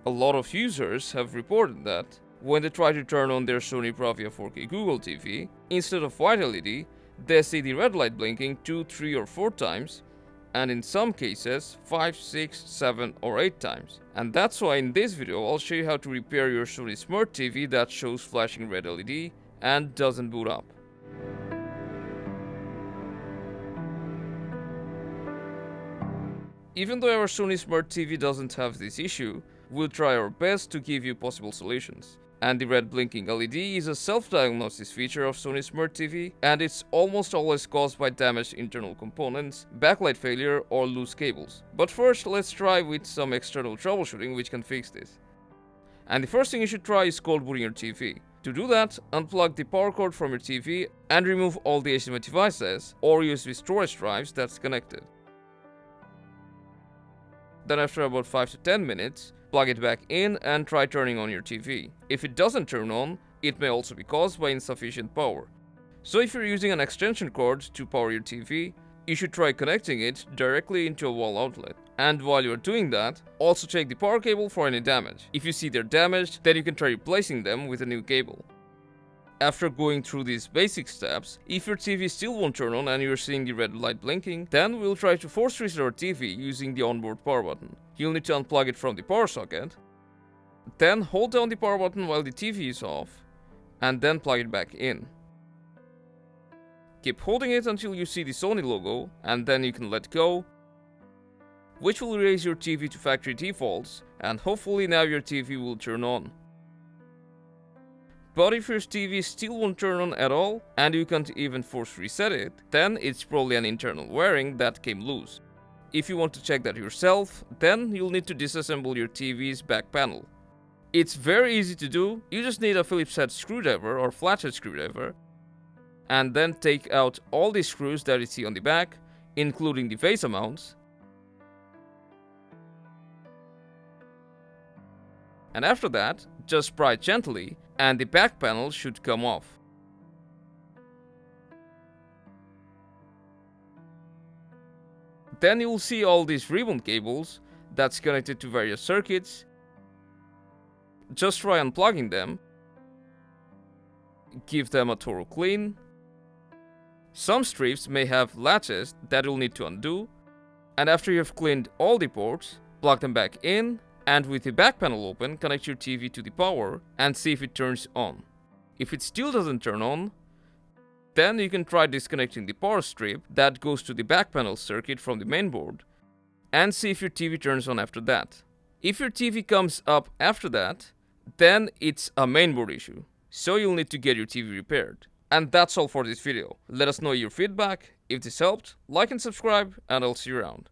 A lot of users have reported that when they try to turn on their Sony Bravia 4K Google TV, instead of white LED, they see the red light blinking 2, 3 or 4 times, and in some cases 5, 6, 7 or 8 times. And that's why in this video I'll show you how to repair your Sony Smart TV that shows flashing red LED and doesn't boot up. Even though our Sony Smart TV doesn't have this issue, we'll try our best to give you possible solutions. And the red blinking LED is a self-diagnosis feature of Sony Smart TV, and it's almost always caused by damaged internal components, backlight failure or loose cables. But first, let's try with some external troubleshooting which can fix this. And the first thing you should try is cold booting your TV. To do that, unplug the power cord from your TV and remove all the HDMI devices or USB storage drives that's connected. Then after about 5 to 10 minutes, plug it back in and try turning on your TV. If it doesn't turn on, it may also be caused by insufficient power. So if you're using an extension cord to power your TV, you should try connecting it directly into a wall outlet. And while you're doing that, also check the power cable for any damage. If you see they're damaged, then you can try replacing them with a new cable. After going through these basic steps, if your TV still won't turn on and you're seeing the red light blinking, then we'll try to force reset our TV using the onboard power button. You'll need to unplug it from the power socket, then hold down the power button while the TV is off, and then plug it back in. Keep holding it until you see the Sony logo, and then you can let go, which will raise your TV to factory defaults, and hopefully now your TV will turn on. But if your TV still won't turn on at all, and you can't even force reset it, then it's probably an internal wiring that came loose. If you want to check that yourself, then you'll need to disassemble your TV's back panel. It's very easy to do, you just need a Phillips head screwdriver or flathead screwdriver, and then take out all the screws that you see on the back, including the VESA mounts. And after that, just pry gently, and the back panel should come off. Then you will see all these ribbon cables that's connected to various circuits. Just try unplugging them. Give them a thorough clean. Some strips may have latches that you'll need to undo. And after you've cleaned all the ports, plug them back in. And with the back panel open, connect your TV to the power and see if it turns on. If it still doesn't turn on, then you can try disconnecting the power strip that goes to the back panel circuit from the main board and see if your TV turns on after that. If your TV comes up after that, then it's a mainboard issue, so you'll need to get your TV repaired. And that's all for this video. Let us know your feedback. If this helped, like and subscribe, and I'll see you around.